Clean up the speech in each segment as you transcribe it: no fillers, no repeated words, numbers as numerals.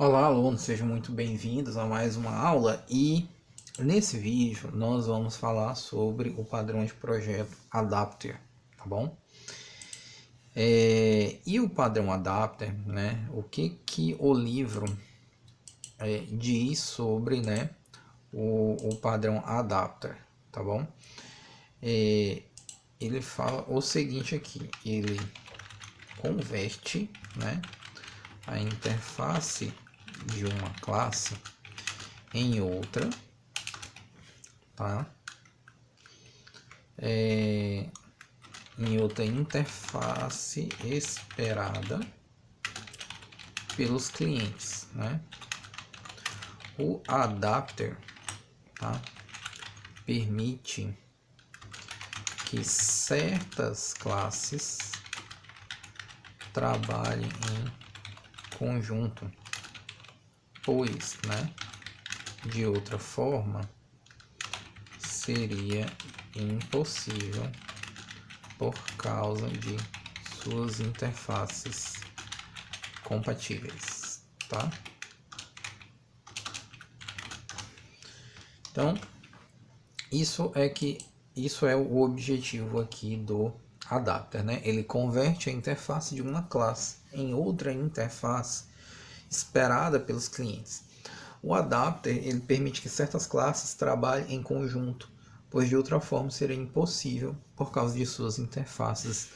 Olá, alunos, sejam muito bem-vindos a mais uma aula e nesse vídeo nós vamos falar sobre o padrão de projeto Adapter, tá bom? E o padrão Adapter, né? O que o livro diz sobre, né, o padrão Adapter, tá bom? Ele fala o seguinte aqui, ele converte, né, a interface de uma classe em outra, tá? Em outra interface esperada pelos clientes, né? O adapter, tá, permite que certas classes trabalhem em conjunto, pois, né, de outra forma seria impossível por causa de suas interfaces compatíveis, tá? Então, isso é o objetivo aqui do adapter, né? Ele converte a interface de uma classe em outra interface esperada pelos clientes. O adapter ele permite que certas classes trabalhem em conjunto, pois de outra forma seria impossível por causa de suas interfaces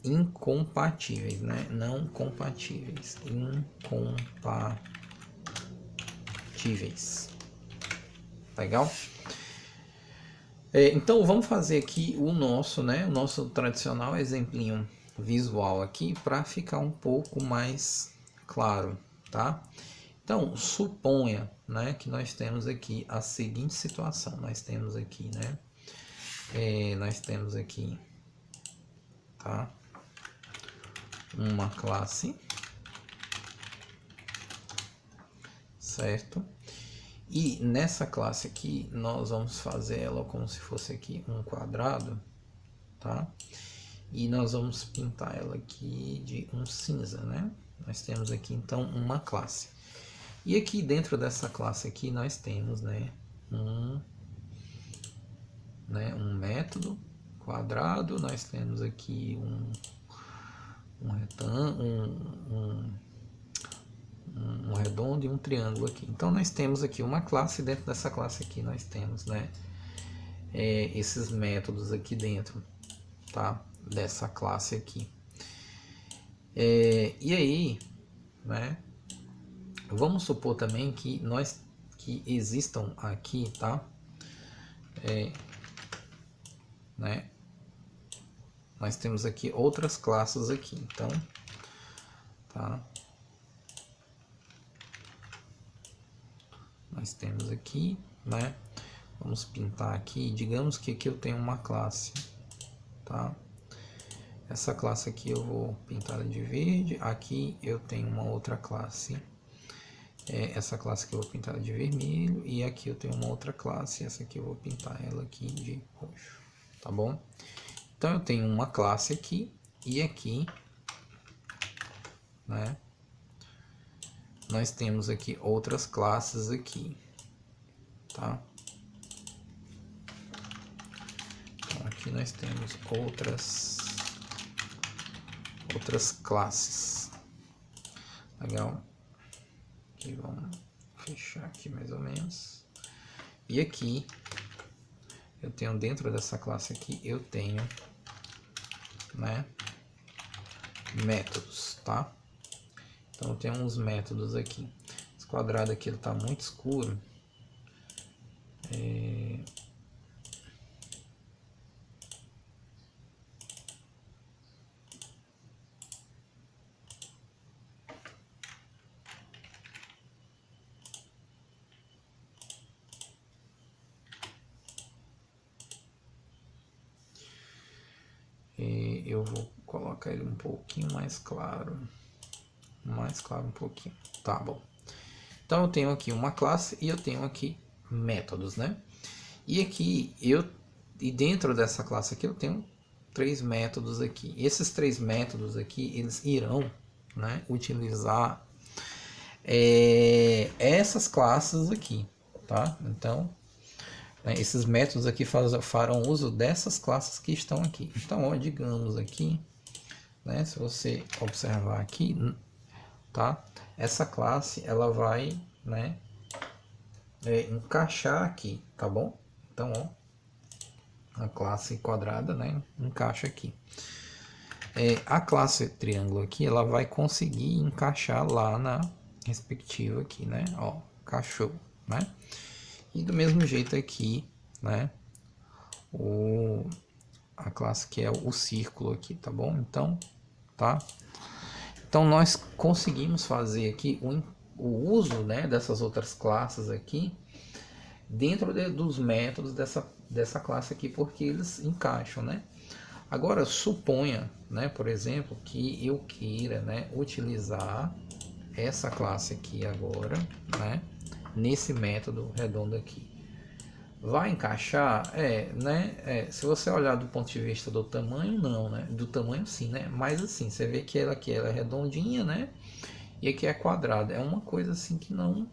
incompatíveis, né? Não compatíveis, incompatíveis. Legal? Então vamos fazer aqui o nosso, né? O nosso tradicional exemplinho visual aqui para ficar um pouco mais claro, tá? Então suponha, né, que nós temos aqui a seguinte situação. Nós temos aqui, né? Nós temos aqui, tá? Uma classe, certo? E nessa classe aqui nós vamos fazer ela como se fosse aqui um quadrado, tá? E nós vamos pintar ela aqui de um cinza, né? Nós temos aqui então uma classe. E aqui dentro dessa classe aqui nós temos, né, um método quadrado, nós temos aqui um retângulo, um redondo e um triângulo aqui. Então nós temos aqui uma classe, dentro dessa classe aqui nós temos, né, esses métodos aqui dentro, tá, dessa classe aqui. E aí, né, vamos supor também que existam aqui, tá, né, nós temos aqui outras classes aqui, então, tá, nós temos aqui, né, vamos pintar aqui, digamos que aqui eu tenho uma classe, tá, essa classe aqui eu vou pintar de verde, aqui eu tenho uma outra classe, essa classe aqui eu vou pintar de vermelho, e aqui eu tenho uma outra classe, essa aqui eu vou pintar ela aqui de roxo, tá bom? Então eu tenho uma classe aqui, e aqui, né, nós temos aqui outras classes aqui, tá? Então aqui nós temos outras classes. Legal? Aqui vamos fechar aqui mais ou menos. E aqui eu tenho dentro dessa classe aqui, eu tenho, né, métodos, tá? Então eu tenho uns métodos aqui. Esse quadrado aqui ele tá muito escuro. Eu vou colocar ele um pouquinho mais claro. Mais claro um pouquinho. Tá bom. Então eu tenho aqui uma classe e eu tenho aqui métodos, né? E aqui e dentro dessa classe aqui eu tenho três métodos aqui. Esses três métodos aqui, eles irão, né, utilizar essas classes aqui, tá? Então, né, esses métodos aqui farão uso dessas classes que estão aqui. Então, ó, digamos aqui, né, se você observar aqui, tá? Essa classe, ela vai, né, encaixar aqui, tá bom? Então, ó, a classe quadrada, né, encaixa aqui. A classe triângulo aqui, ela vai conseguir encaixar lá na respectiva aqui, né? Ó, encaixou, né? E do mesmo jeito aqui, né? A classe que é o círculo aqui, tá bom? Então, tá? Então, nós conseguimos fazer aqui o uso, né, dessas outras classes aqui dentro dos métodos dessa classe aqui, porque eles encaixam, né? Agora, suponha, né, por exemplo, que eu queira, né, utilizar essa classe aqui agora, né, nesse método redondo aqui. Vai encaixar? Né? Se você olhar do ponto de vista do tamanho, não, né? Do tamanho sim, né? Mas assim, você vê que ela aqui ela é redondinha, né? E aqui é quadrada. É uma coisa assim que não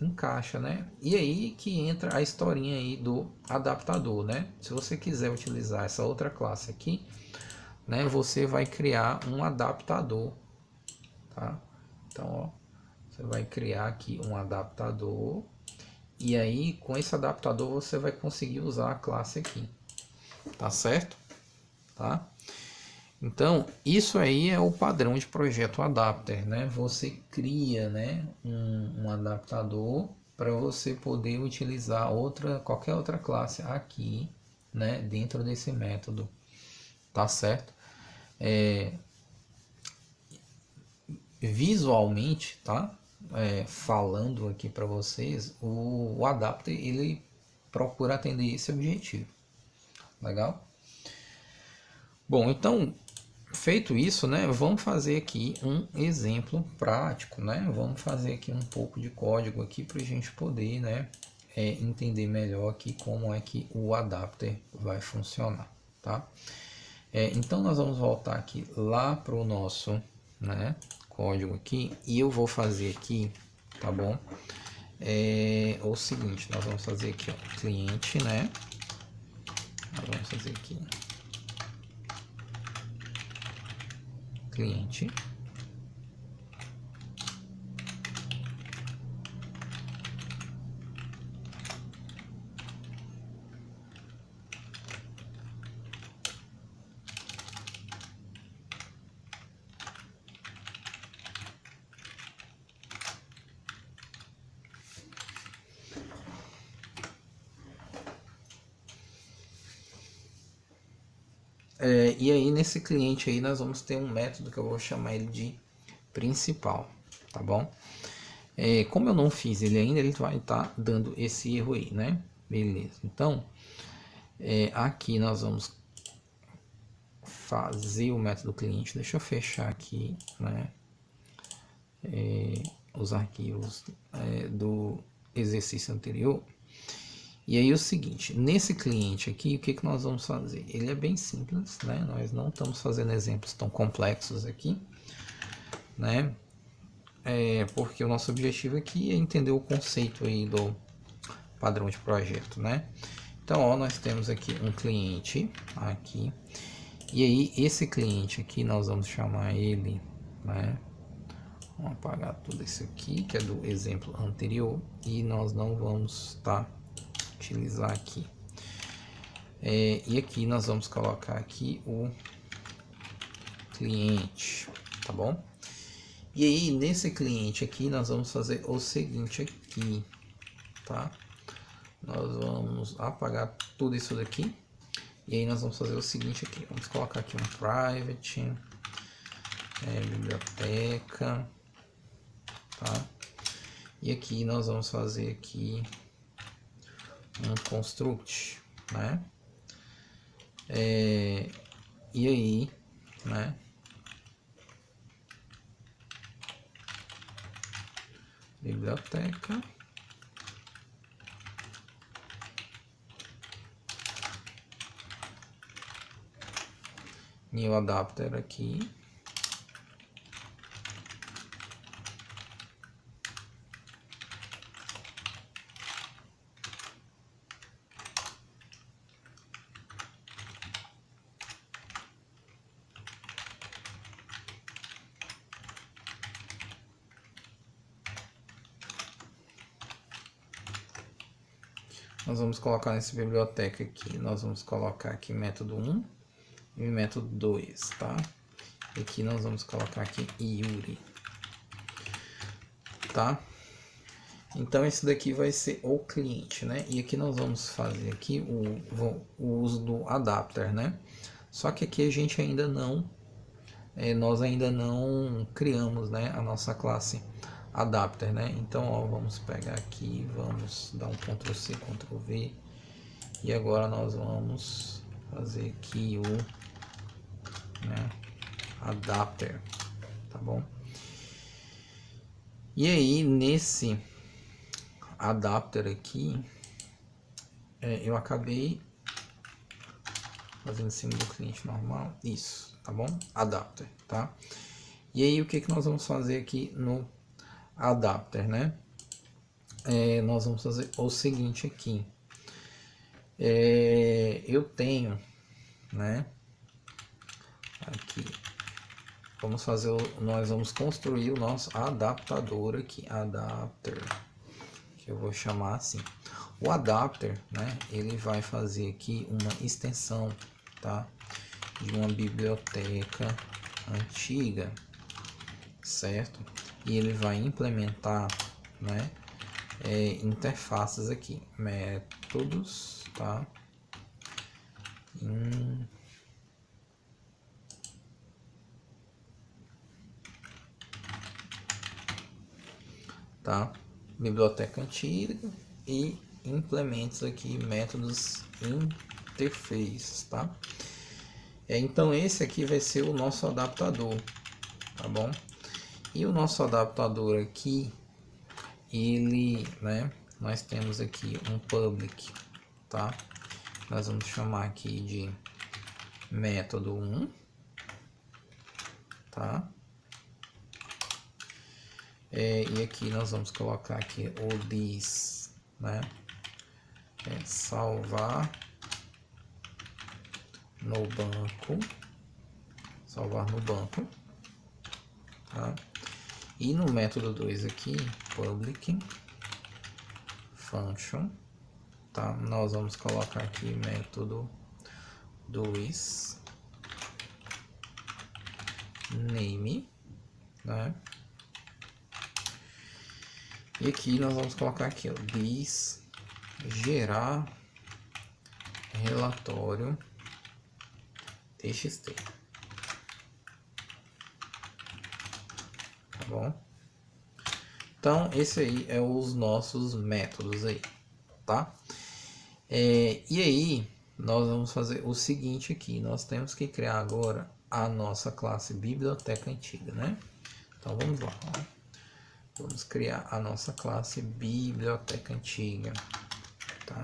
encaixa, né? E aí que entra a historinha aí do adaptador, né? Se você quiser utilizar essa outra classe aqui, né? Você vai criar um adaptador, tá? Então, ó, você vai criar aqui um adaptador e aí com esse adaptador você vai conseguir usar a classe aqui, tá certo? Tá? Então, isso aí é o padrão de projeto adapter, né? Você cria, né, um adaptador para você poder utilizar qualquer outra classe aqui, né, dentro desse método, tá certo? Visualmente, tá? Falando aqui para vocês, o adapter ele procura atender esse objetivo, legal? Bom, então feito isso, né, vamos fazer aqui um exemplo prático, né? Vamos fazer aqui um pouco de código aqui para a gente poder, né, entender melhor aqui como é que o adapter vai funcionar, tá? Então nós vamos voltar aqui lá para o nosso, né, código aqui e eu vou fazer aqui, tá bom? O seguinte, nós vamos fazer aqui, ó, cliente, né? Nós vamos fazer aqui cliente. E aí nesse cliente aí nós vamos ter um método que eu vou chamar ele de principal, tá bom? Como eu não fiz ele ainda, ele vai estar dando esse erro aí, né? Beleza, então aqui nós vamos fazer o método cliente. Deixa eu fechar aqui, né? Os arquivos do exercício anterior. E aí o seguinte, nesse cliente aqui, o que nós vamos fazer? Ele é bem simples, né? Nós não estamos fazendo exemplos tão complexos aqui, né? Porque o nosso objetivo aqui é entender o conceito aí do padrão de projeto, né? Então, ó, nós temos aqui um cliente aqui, e aí esse cliente aqui nós vamos chamar ele, né? Vamos apagar tudo isso aqui, que é do exemplo anterior, e nós não vamos utilizar aqui. E aqui nós vamos colocar aqui o cliente, tá bom? E aí nesse cliente aqui nós vamos fazer o seguinte aqui, tá? Nós vamos apagar tudo isso daqui e aí nós vamos fazer o seguinte aqui, vamos colocar aqui um private, biblioteca, tá? E aqui nós vamos fazer aqui um construct, né? E aí, né? Biblioteca. New adapter aqui. nós vamos colocar nessa biblioteca aqui, nós vamos colocar aqui método 1 e método 2, tá? E aqui nós vamos colocar aqui Yuri, tá? Então esse daqui vai ser o cliente, né? E aqui nós vamos fazer aqui o uso do adapter, né? Só que aqui a gente ainda não, nós ainda não criamos, né, a nossa classe adapter, né? Então, ó, vamos pegar aqui, vamos dar um Ctrl C, Ctrl V, e agora nós vamos fazer aqui o, né, adapter, tá bom? E aí nesse adapter aqui, eu acabei fazendo em cima do cliente normal, isso, tá bom? Adapter, tá? E aí o que que nós vamos fazer aqui no adapter, né? Nós vamos fazer o seguinte aqui, eu tenho, né, aqui, nós vamos construir o nosso adaptador aqui, adapter, que eu vou chamar assim. O adapter, né, ele vai fazer aqui uma extensão, tá, de uma biblioteca antiga, certo? E ele vai implementar, né, interfaces aqui, métodos, tá? Tá? Biblioteca antiga e implementos aqui métodos interfaces, tá? Então esse aqui vai ser o nosso adaptador, tá bom? E o nosso adaptador aqui, ele, né, nós temos aqui um public, tá? Nós vamos chamar aqui de método 1, tá? E aqui nós vamos colocar aqui o this, né? Salvar no banco, tá? E no método 2 aqui, public function, tá? Nós vamos colocar aqui método 2 name, né? E aqui nós vamos colocar aqui, ó, this gerar relatório txt, tá bom? Então esse aí é os nossos métodos aí, tá? E aí nós vamos fazer o seguinte aqui, nós temos que criar agora a nossa classe biblioteca antiga, né? Então vamos lá, ó. Vamos criar a nossa classe biblioteca antiga, tá?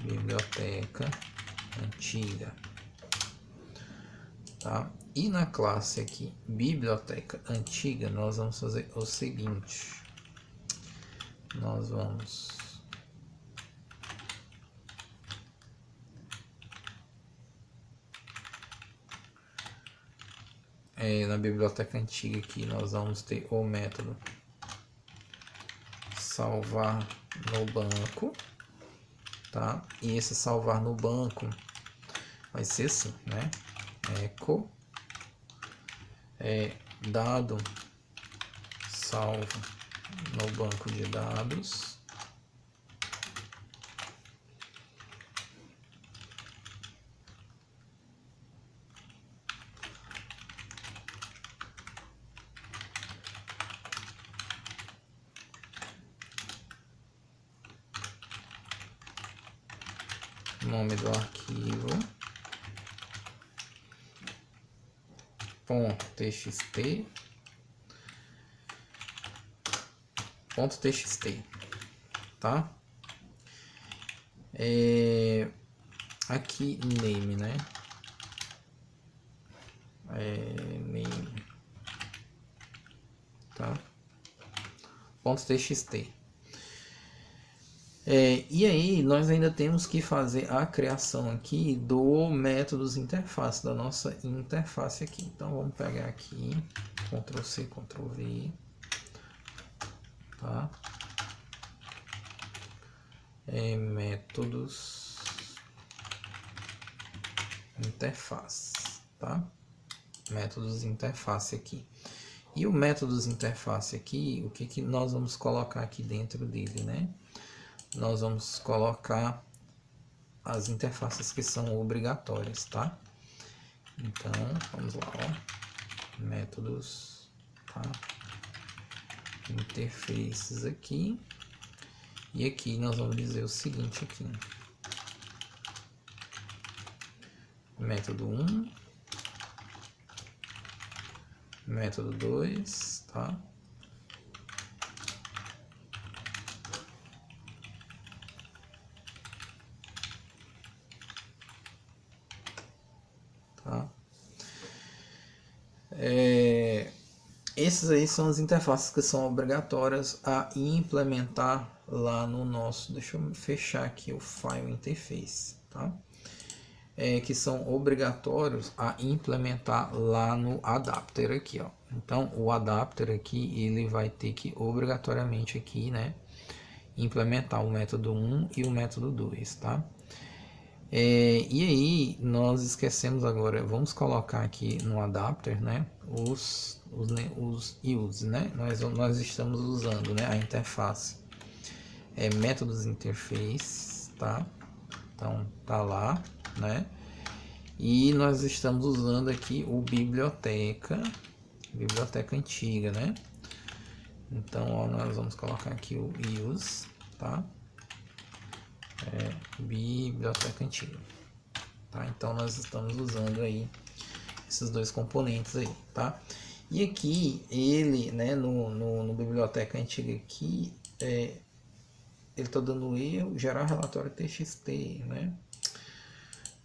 Biblioteca antiga, tá? E na classe aqui, biblioteca antiga, nós vamos fazer o seguinte, nós vamos na biblioteca antiga aqui, nós vamos ter o método salvar no banco, tá? E esse salvar no banco vai ser assim, né? Echo dado salvo no banco de dados, nome do arquivo, .txt, tá? Aqui name, né? Name, tá? .txt. E aí nós ainda temos que fazer a criação aqui do métodos interface, da nossa interface aqui. Então vamos pegar aqui, Ctrl C, Ctrl V, tá? métodos interface, tá? Métodos interface aqui. E o métodos interface aqui, o que nós vamos colocar aqui dentro dele, né? Nós vamos colocar as interfaces que são obrigatórias, tá? Então, vamos lá, ó. Métodos, tá? Interfaces aqui. E aqui nós vamos dizer o seguinte aqui. Método 1. Método 2, tá? Tá? Esses aí são as interfaces que são obrigatórias a implementar lá no nosso... Deixa eu fechar aqui o file interface, tá? Que são obrigatórios a implementar lá no adapter aqui, ó. Então, o adapter aqui, ele vai ter que obrigatoriamente aqui, né, implementar o método 1 e o método 2, tá? E aí, nós esquecemos agora, vamos colocar aqui no adapter, né, os use, né? Nós estamos usando, né, a interface. Métodos interface, tá? Então, tá lá, né? E nós estamos usando aqui o biblioteca antiga, né? Então, ó, nós vamos colocar aqui o use, tá? Biblioteca antiga, tá? Então, nós estamos usando aí esses dois componentes aí, tá? E aqui, ele, né, no biblioteca antiga aqui, ele tá dando erro, gerar relatório TXT, né?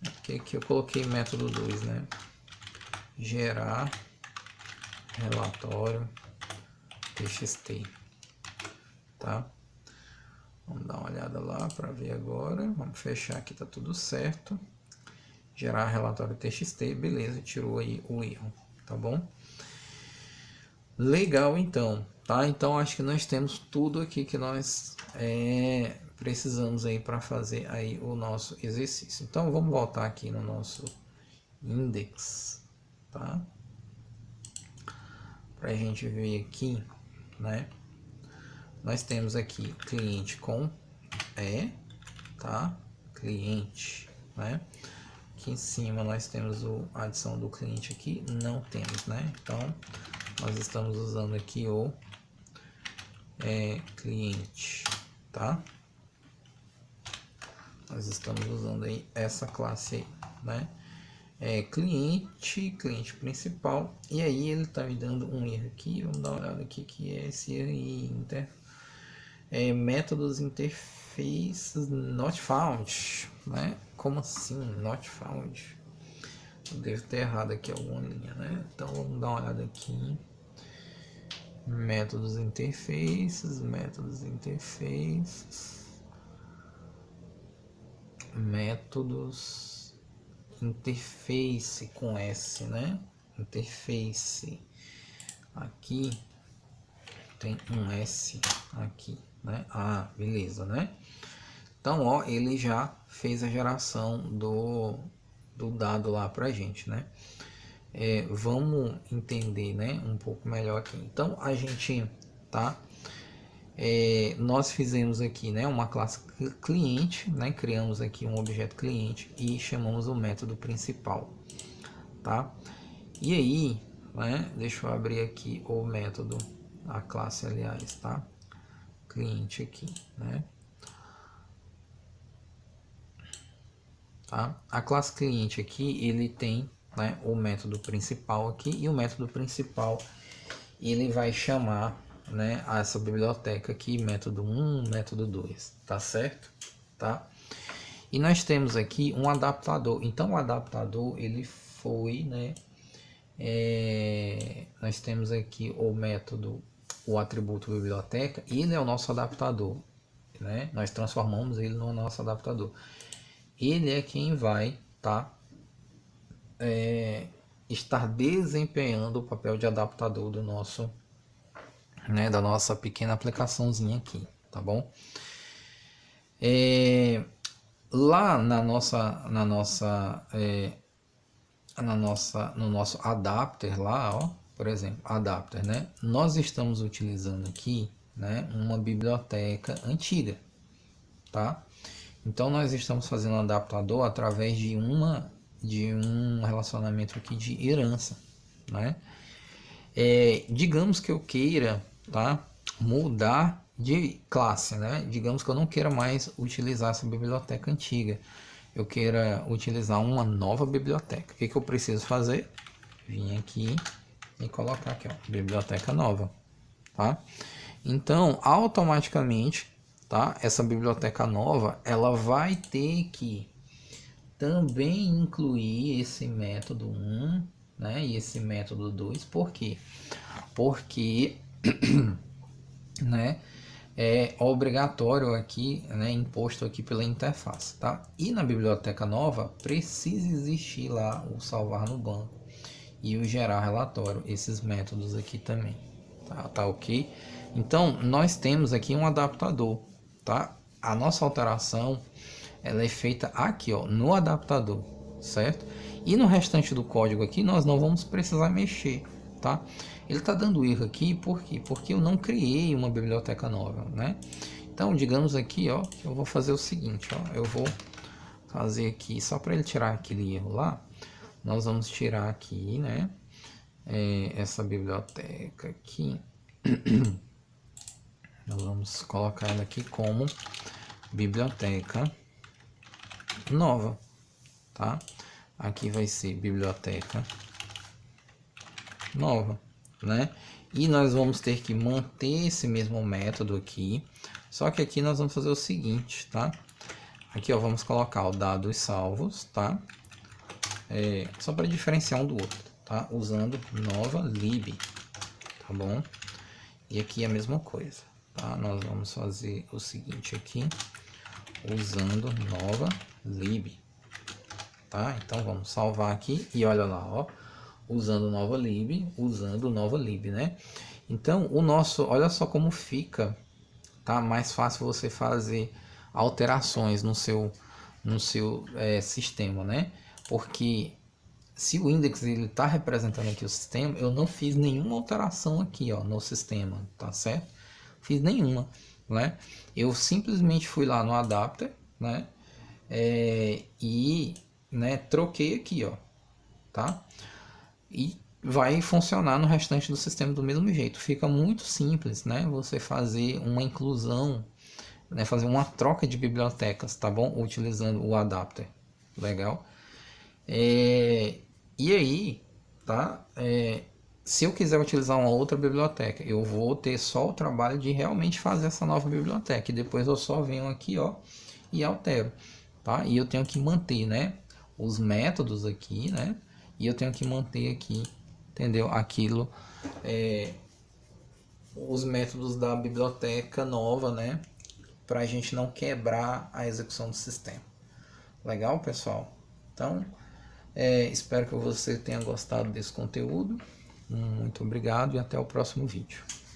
Aqui eu coloquei método 2, né? Gerar relatório TXT, tá? Vamos dar uma olhada lá para ver agora. Vamos fechar aqui, tá tudo certo. Gerar relatório TXT, beleza, tirou aí o erro, tá bom? Legal, então, tá? Então acho que nós temos tudo aqui que nós precisamos aí para fazer aí o nosso exercício. Então vamos voltar aqui no nosso index, tá? Para a gente ver aqui, né? Nós temos aqui cliente com tá? Cliente, né? Aqui em cima nós temos a adição do cliente aqui, não temos, né? Então nós estamos usando aqui o cliente, tá? Nós estamos usando aí essa classe aí, né? Cliente principal, e aí ele tá me dando um erro aqui, vamos dar uma olhada aqui que é esse erro aí, métodos interfaces not found, né? Como assim not found? Eu devo ter errado aqui alguma linha, né? Então vamos dar uma olhada aqui. Métodos interfaces, métodos interface com S, né? Interface. Aqui tem um S aqui, né? Ah, beleza, né? Então, ó, ele já fez a geração do dado lá pra gente, né? Vamos entender, né, um pouco melhor aqui. Então, a gente, tá? Nós fizemos aqui, né, uma classe cliente, né? Criamos aqui um objeto cliente e chamamos o método principal, tá? E aí, né, deixa eu abrir aqui o método, a classe, aliás, tá? Cliente aqui, né? Tá? A classe cliente aqui, ele tem, né, o método principal aqui, e o método principal ele vai chamar, né, essa biblioteca aqui, método 1, método 2, tá certo? Tá? E nós temos aqui um adaptador. Então o adaptador ele foi, né, nós temos aqui o método, o atributo biblioteca, e ele é o nosso adaptador, né? Nós transformamos ele no nosso adaptador. Ele é quem vai, tá, estar desempenhando o papel de adaptador do nosso, né, da nossa pequena aplicaçãozinha aqui, tá bom? Lá no nosso adapter lá, ó, por exemplo, adapter, né? Nós estamos utilizando aqui, né, uma biblioteca antiga, tá? Então nós estamos fazendo um adaptador através de um relacionamento aqui de herança, né? Digamos que eu queira, tá, mudar de classe, né? Digamos que eu não queira mais utilizar essa biblioteca antiga, eu queira utilizar uma nova biblioteca. O que eu preciso fazer? Vim aqui e colocar aqui, ó, biblioteca nova, tá? Então, automaticamente, tá? Essa biblioteca nova, ela vai ter que também incluir esse método 1, né? E esse método 2. Por quê? Porque né, é obrigatório aqui, né, imposto aqui pela interface, tá? E na biblioteca nova precisa existir lá o salvar no banco e o gerar relatório, esses métodos aqui também, tá ok? Então nós temos aqui um adaptador, tá? A nossa alteração ela é feita aqui, ó, no adaptador, certo? E no restante do código aqui nós não vamos precisar mexer, tá? Ele está dando erro aqui, por quê? Porque eu não criei uma biblioteca nova, né? Então, digamos aqui, ó, eu vou fazer o seguinte, ó, eu vou fazer aqui, só para ele tirar aquele erro lá, nós vamos tirar aqui, né, essa biblioteca aqui, nós vamos colocar ela aqui como biblioteca nova, tá? Aqui vai ser biblioteca nova, né? E nós vamos ter que manter esse mesmo método aqui, só que aqui nós vamos fazer o seguinte, tá? Aqui, ó, vamos colocar o dados salvos, tá? Só para diferenciar um do outro, tá? Usando nova lib, tá bom? E aqui é a mesma coisa, tá? Nós vamos fazer o seguinte aqui, usando nova lib, tá? Então vamos salvar aqui e olha lá, ó, usando nova lib, né? Então o nosso, olha só como fica, tá? Mais fácil você fazer alterações no seu sistema, né? Porque se o index ele está representando aqui o sistema, eu não fiz nenhuma alteração aqui, ó, no sistema, tá certo? Fiz nenhuma, né? Eu simplesmente fui lá no adapter, né? E, né, troquei aqui, ó, tá? E vai funcionar no restante do sistema do mesmo jeito. Fica muito simples, né? Você fazer uma inclusão, né? Fazer uma troca de bibliotecas, tá bom? Utilizando o adapter, legal? E aí, tá? Se eu quiser utilizar uma outra biblioteca, eu vou ter só o trabalho de realmente fazer essa nova biblioteca. E depois eu só venho aqui, ó, e altero, tá? E eu tenho que manter, né, os métodos aqui, né? E eu tenho que manter aqui, entendeu? Aquilo, os métodos da biblioteca nova, né? Para a gente não quebrar a execução do sistema. Legal, pessoal? Então, espero que você tenha gostado desse conteúdo. Muito obrigado e até o próximo vídeo.